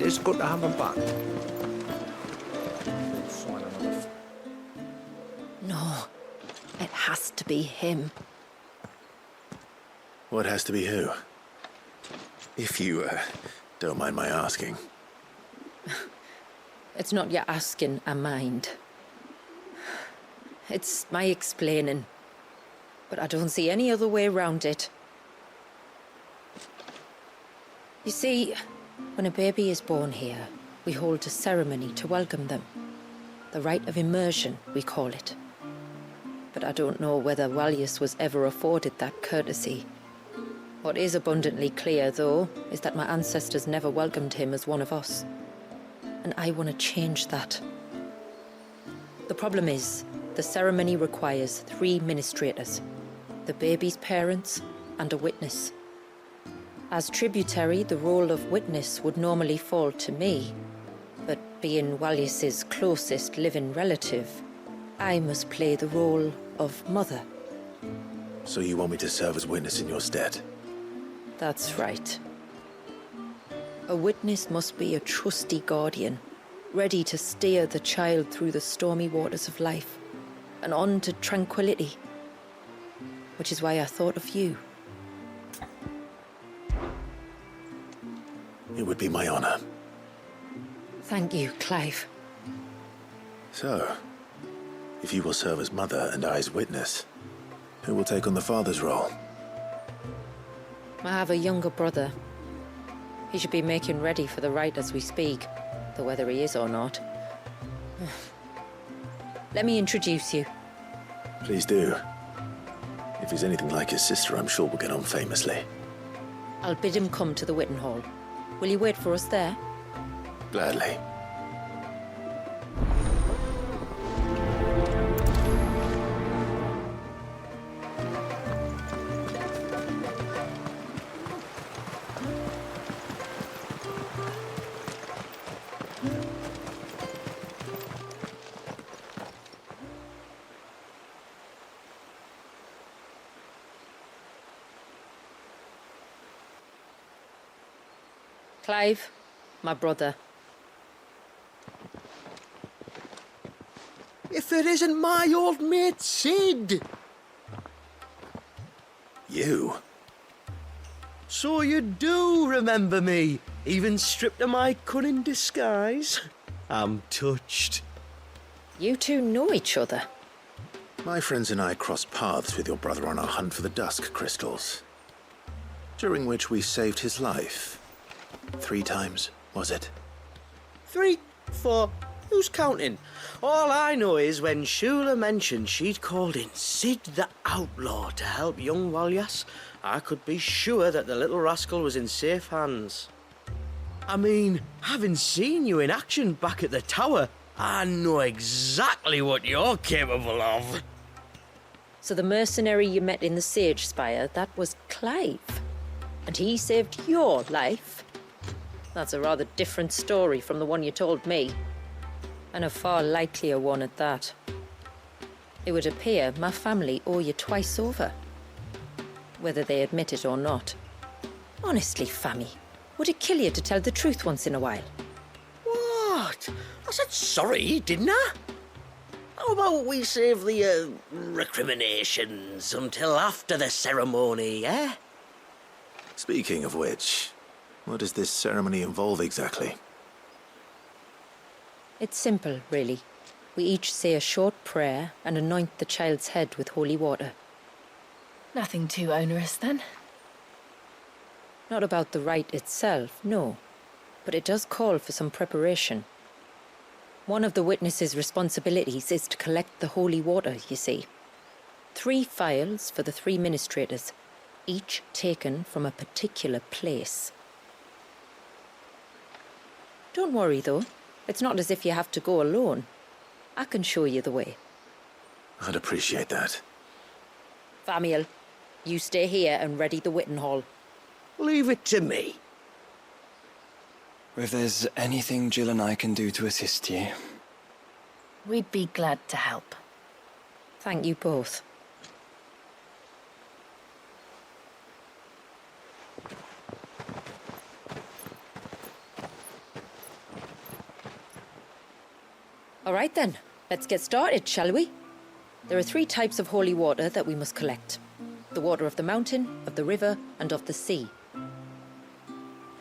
is good to have him back. No, it has to be him. What has to be who? If you, don't mind my asking. It's not your asking, I mind. It's my explaining. But I don't see any other way around it. You see, when a baby is born here, we hold a ceremony to welcome them. The rite of immersion, we call it. But I don't know whether Waljas was ever afforded that courtesy. What is abundantly clear, though, is that my ancestors never welcomed him as one of us. And I want to change that. The problem is, the ceremony requires 3 ministrators, the baby's parents and a witness. As tributary, the role of witness would normally fall to me, but being Waljas's closest living relative, I must play the role of mother. So you want me to serve as witness in your stead? That's right. A witness must be a trusty guardian, ready to steer the child through the stormy waters of life and on to tranquility. Which is why I thought of you. It would be my honor. Thank you, Clive. So, if you will serve as mother and I as witness, who will take on the father's role? I have a younger brother. He should be making ready for the rite as we speak, though whether he is or not. Let me introduce you. Please do. If he's anything like his sister, I'm sure we'll get on famously. I'll bid him come to the Witten Hall. Will you wait for us there? Gladly. Clive, my brother. If it isn't my old mate Sid! You? So you do remember me, even stripped of my cunning disguise? I'm touched. You two know each other. My friends and I crossed paths with your brother on our hunt for the dusk crystals, during which we saved his life. 3 times, was it? 3, 4, who's counting? All I know is when Shula mentioned she'd called in Sid the Outlaw to help young Waljas, I could be sure that the little rascal was in safe hands. I mean, having seen you in action back at the tower, I know exactly what you're capable of. So the mercenary you met in the Sage Spire, that was Clive. And he saved your life. That's a rather different story from the one you told me. And a far likelier one at that. It would appear my family owe you twice over. Whether they admit it or not. Honestly, Fammy, would it kill you to tell the truth once in a while? What? I said sorry, didn't I? How about we save the, recriminations until after the ceremony, eh? Speaking of which, what does this ceremony involve exactly? It's simple, really. We each say a short prayer and anoint the child's head with holy water. Nothing too onerous, then? Not about the rite itself, no. But it does call for some preparation. One of the witness's responsibilities is to collect the holy water, you see. 3 phials for the 3 ministrators, each taken from a particular place. Don't worry, though. It's not as if you have to go alone. I can show you the way. I'd appreciate that. Famiel, you stay here and ready the Witten Hall. Leave it to me. If there's anything Jill and I can do to assist you. We'd be glad to help. Thank you both. All right then, let's get started, shall we? There are 3 types of holy water that we must collect. The water of the mountain, of the river, and of the sea.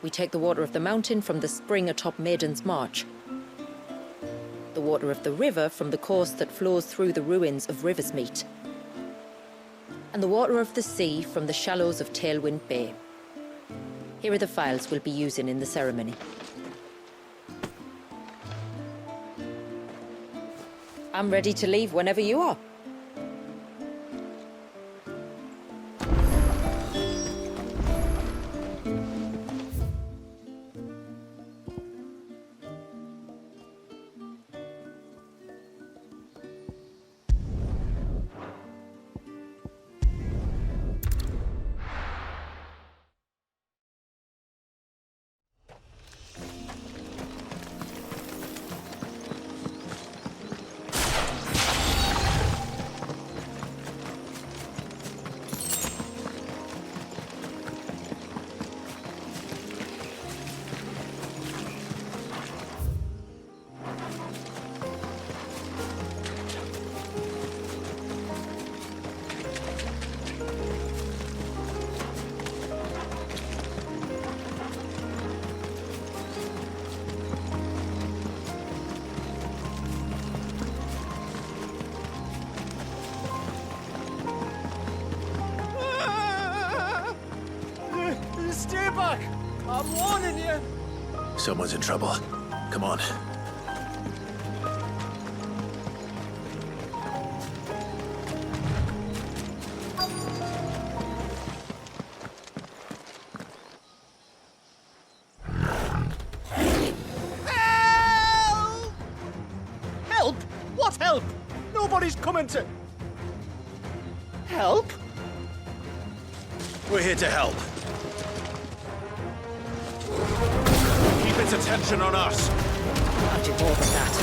We take the water of the mountain from the spring atop Maiden's March. The water of the river from the course that flows through the ruins of Riversmeet. And the water of the sea from the shallows of Tailwind Bay. Here are the files we'll be using in the ceremony. I'm ready to leave whenever you are. Stay back! I'm warning you! Someone's in trouble. Come on. Help! What help? Nobody's coming to... Help? We're here to help. Keep its attention on us. I'll do more than that.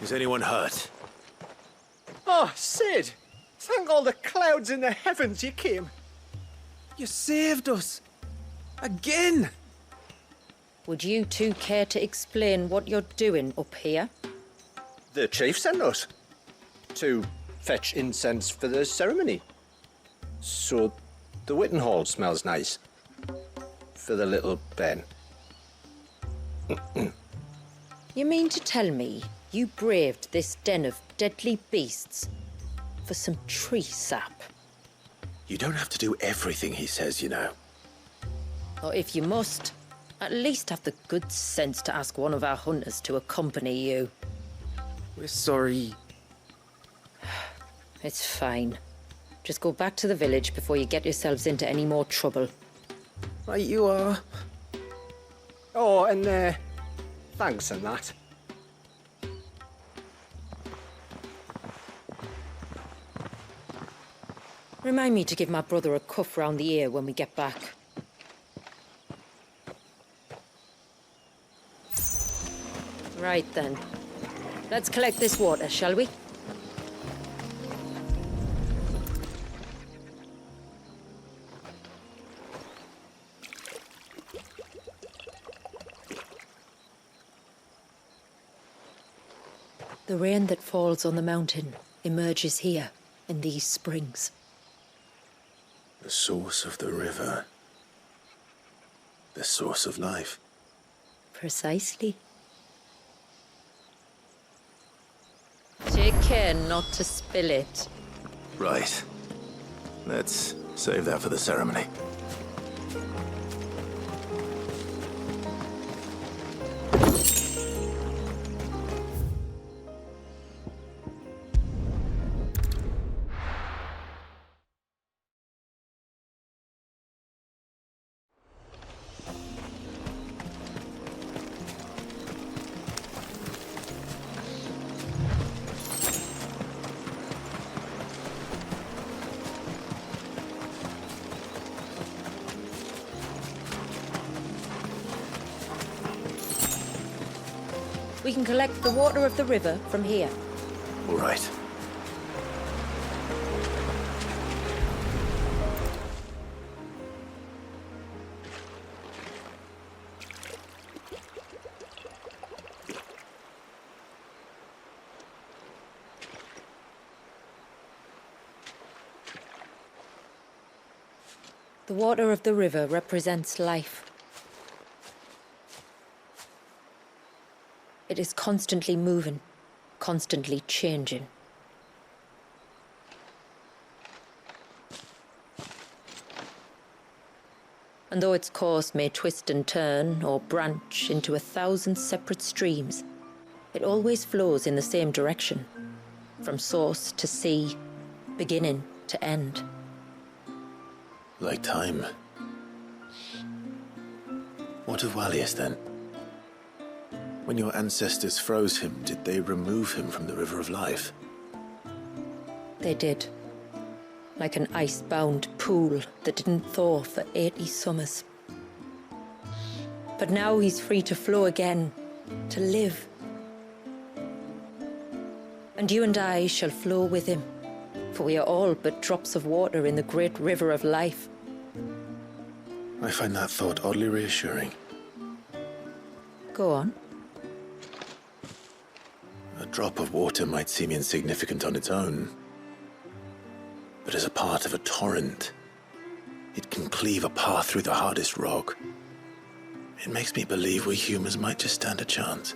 Is anyone hurt? Oh, Sid! Thank all the clouds in the heavens you came. You saved us. Again. Would you two care to explain what you're doing up here? The chief sent us to fetch incense for the ceremony. So the Witten Hall smells nice for the little Ben. You mean to tell me you braved this den of deadly beasts for some tree sap? You don't have to do everything he says, you know. Or if you must, at least have the good sense to ask one of our hunters to accompany you. We're sorry. It's fine. Just go back to the village before you get yourselves into any more trouble. Right you are. Oh, and thanks and that. Remind me to give my brother a cuff round the ear when we get back. Right then. Let's collect this water, shall we? The rain that falls on the mountain emerges here, in these springs. The source of the river. The source of life. Precisely. Take care not to spill it. Right. Let's save that for the ceremony. We can collect the water of the river from here. All right. The water of the river represents life. It is constantly moving, constantly changing. And though its course may twist and turn or branch into 1,000 separate streams, it always flows in the same direction, from source to sea, beginning to end. Like time. What of Waljas then? When your ancestors froze him, did they remove him from the River of Life? They did. Like an ice-bound pool that didn't thaw for 80 summers. But now he's free to flow again, to live. And you and I shall flow with him, for we are all but drops of water in the great river of life. I find that thought oddly reassuring. Go on. A drop of water might seem insignificant on its own, but as a part of a torrent, it can cleave a path through the hardest rock. It makes me believe we humans might just stand a chance.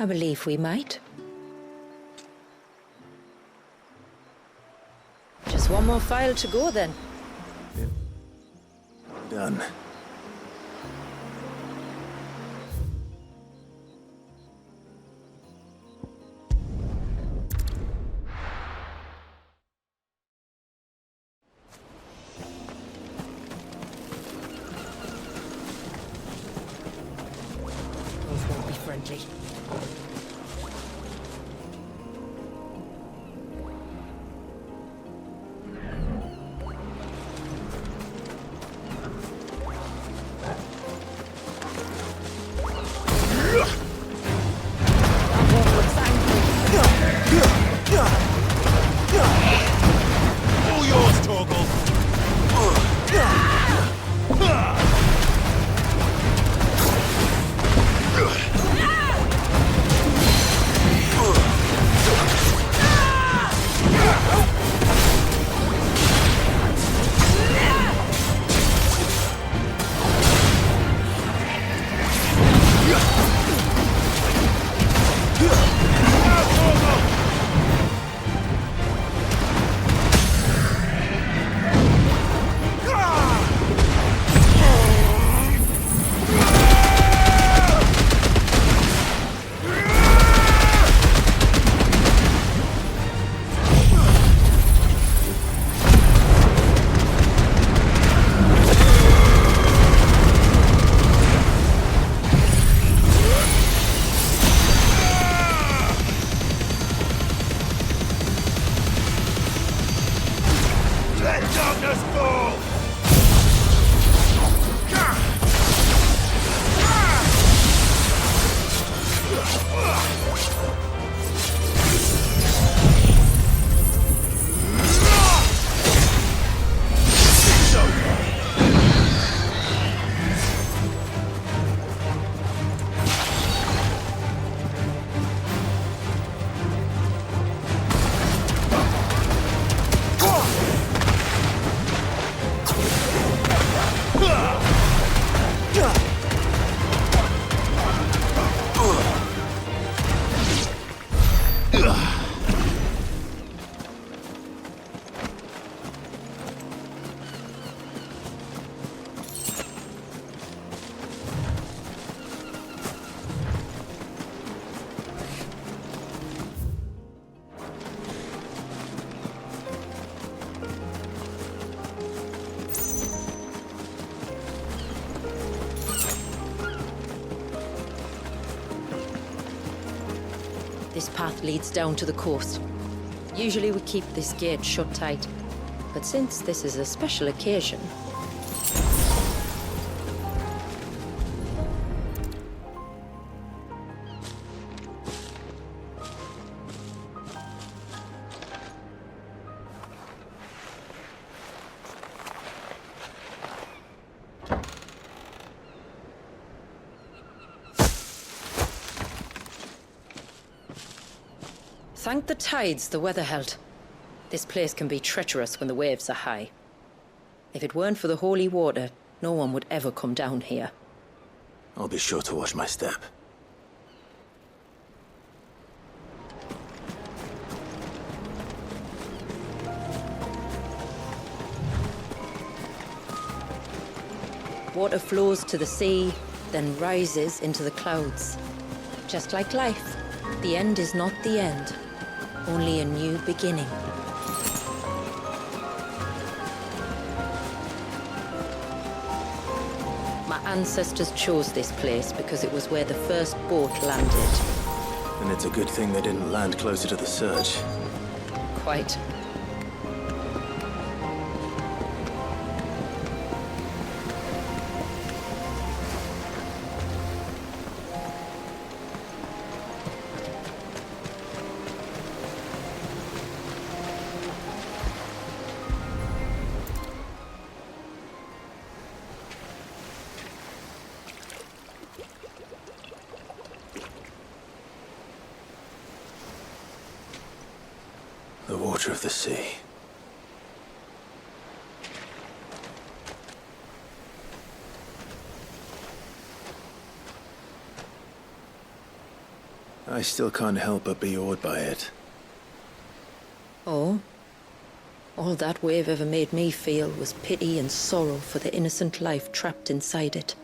I believe we might. Just one more file to go then. Done. Both won't be friendly. path leads down to the coast. Usually we keep this gate shut tight, but since this is a special occasion... Thank the tides the weather held. This place can be treacherous when the waves are high. If it weren't for the holy water, no one would ever come down here. I'll be sure to watch my step. Water flows to the sea, then rises into the clouds. Just like life, the end is not the end, only a new beginning. My ancestors chose this place because it was where the first boat landed. And it's a good thing they didn't land closer to the surge. Quite. The water of the sea. I still can't help but be awed by it. Oh? All that wave ever made me feel was pity and sorrow for the innocent life trapped inside it.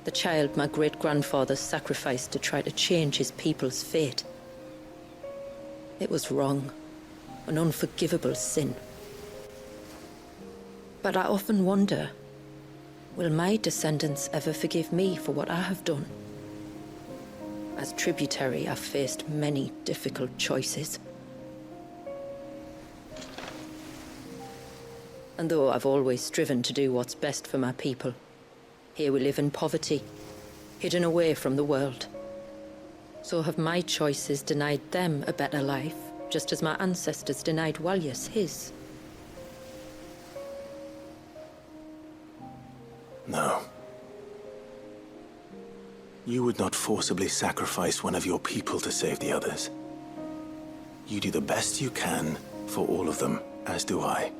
The child my great-grandfather sacrificed to try to change his people's fate. It was wrong, an unforgivable sin. But I often wonder, will my descendants ever forgive me for what I have done? As tributary, I've faced many difficult choices. And though I've always striven to do what's best for my people, here we live in poverty, hidden away from the world. So have my choices denied them a better life, just as my ancestors denied Waljas his? No. You would not forcibly sacrifice one of your people to save the others. You do the best you can for all of them, as do I.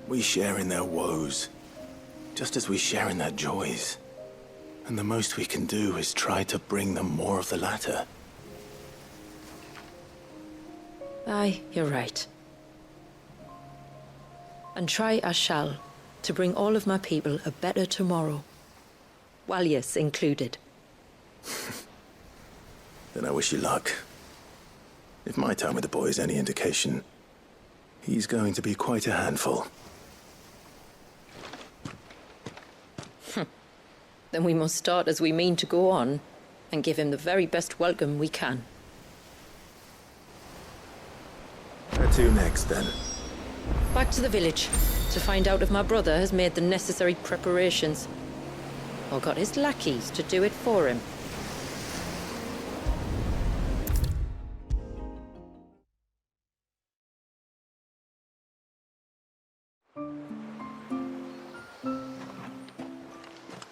We share in their woes, just as we share in their joys. And the most we can do is try to bring them more of the latter. Aye, you're right. And try I shall, to bring all of my people a better tomorrow. Waljas included. Then I wish you luck. If my time with the boy is any indication, he's going to be quite a handful. Then we must start as we mean to go on, and give him the very best welcome we can. Where to next, then? Back to the village, to find out if my brother has made the necessary preparations, or got his lackeys to do it for him.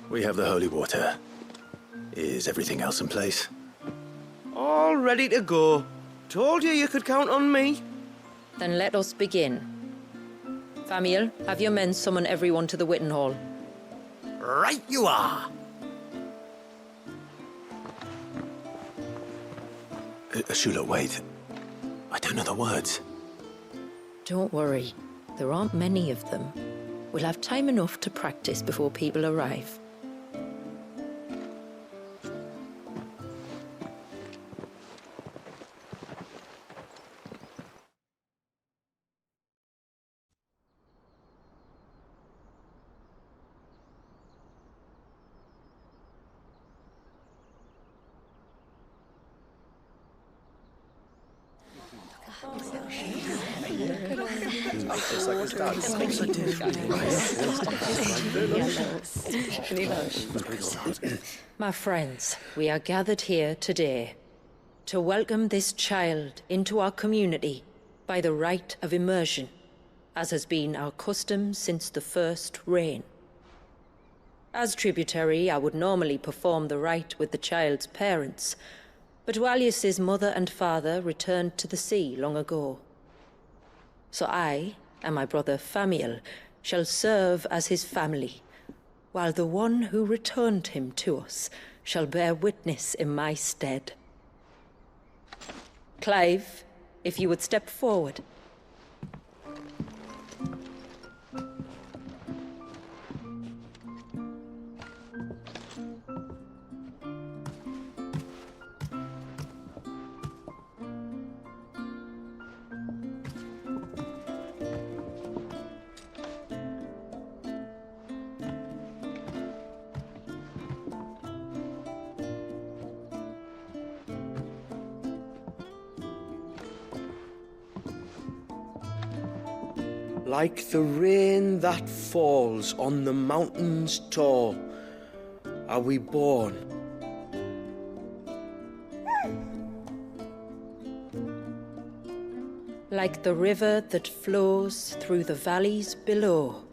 We have the holy water. Is everything else in place? All ready to go. Told you could count on me. Then let us begin. Famiel, have your men summon everyone to the Witten Hall. Right you are. Shula, wait. I don't know the words. Don't worry, there aren't many of them. We'll have time enough to practice before people arrive. Just like his dad. My friends, we are gathered here today to welcome this child into our community by the rite of immersion, as has been our custom since the first reign. As tributary, I would normally perform the rite with the child's parents, but Waljas's mother and father returned to the sea long ago. So I and my brother Famiel shall serve as his family, while the one who returned him to us shall bear witness in my stead. Clive, if you would step forward. Like the rain that falls on the mountains tall, are we born. Like the river that flows through the valleys below,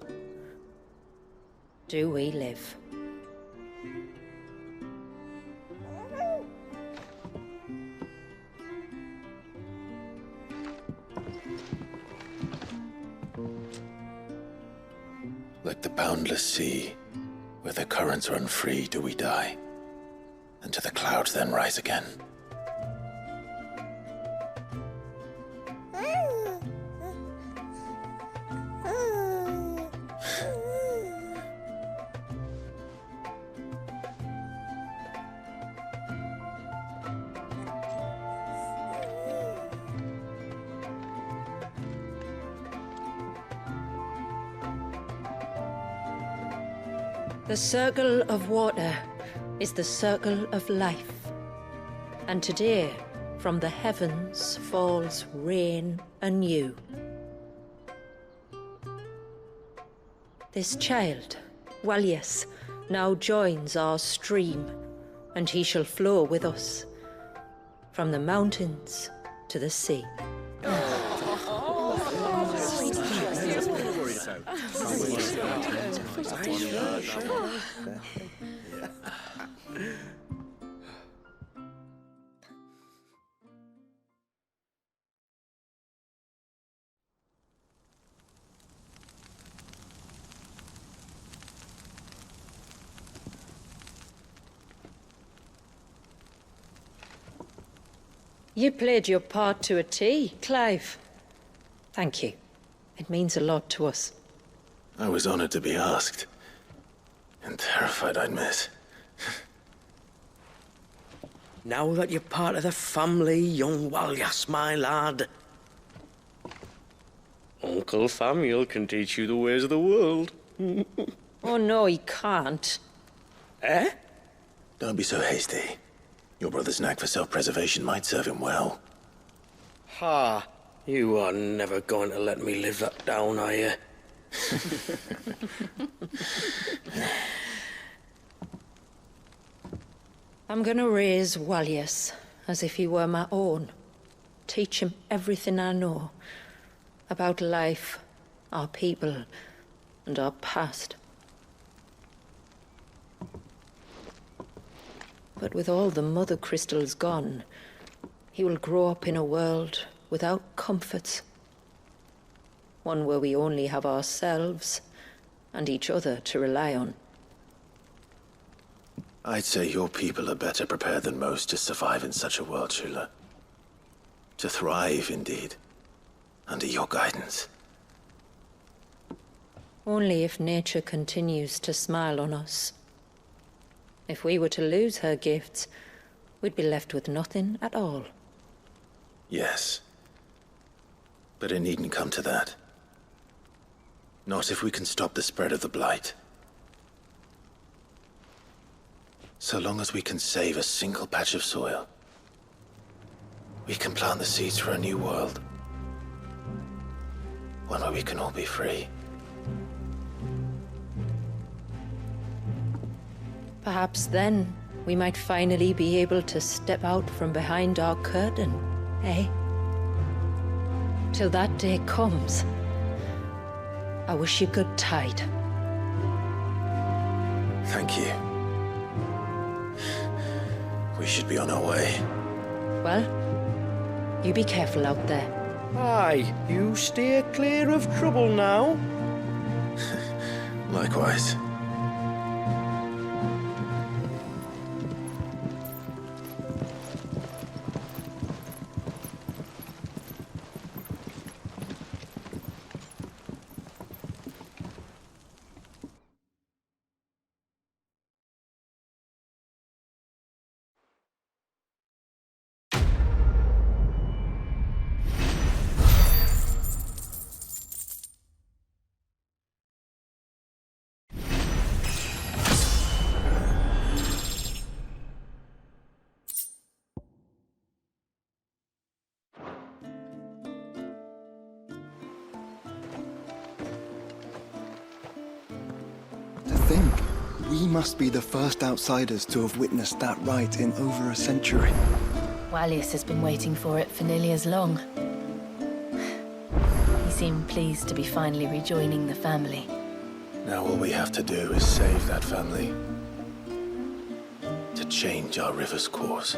do we live. Like the boundless sea, where the currents run free, do we die, and to the clouds then rise again. The circle of water is the circle of life, and today from the heavens falls rain anew. This child, Waljas, now joins our stream, and he shall flow with us from the mountains to the sea. You played your part to a T, Clive. Thank you. It means a lot to us. I was honored to be asked, and terrified I'd miss. Now that you're part of the family, young Waljas, my lad, Uncle Famiel can teach you the ways of the world. Oh no, he can't. Eh? Don't be so hasty. Your brother's knack for self-preservation might serve him well. Ha! You are never going to let me live that down, are you? I'm gonna raise Waljas as if he were my own. Teach him everything I know about life, our people, and our past. But with all the mother crystals gone, he will grow up in a world without comforts. One where we only have ourselves and each other to rely on. I'd say your people are better prepared than most to survive in such a world, Shula. To thrive, indeed, under your guidance. Only if nature continues to smile on us. If we were to lose her gifts, we'd be left with nothing at all. Yes. But it needn't come to that. Not if we can stop the spread of the Blight. So long as we can save a single patch of soil, we can plant the seeds for a new world. One where we can all be free. Perhaps then we might finally be able to step out from behind our curtain, eh? Till that day comes, I wish you good tide. Thank you. We should be on our way. Well, you be careful out there. Aye, you steer clear of trouble now. Likewise. To think, we must be the first outsiders to have witnessed that rite in over a century. Waljas has been waiting for it for nearly as long. He seemed pleased to be finally rejoining the family. Now all we have to do is save that family. To change our river's course.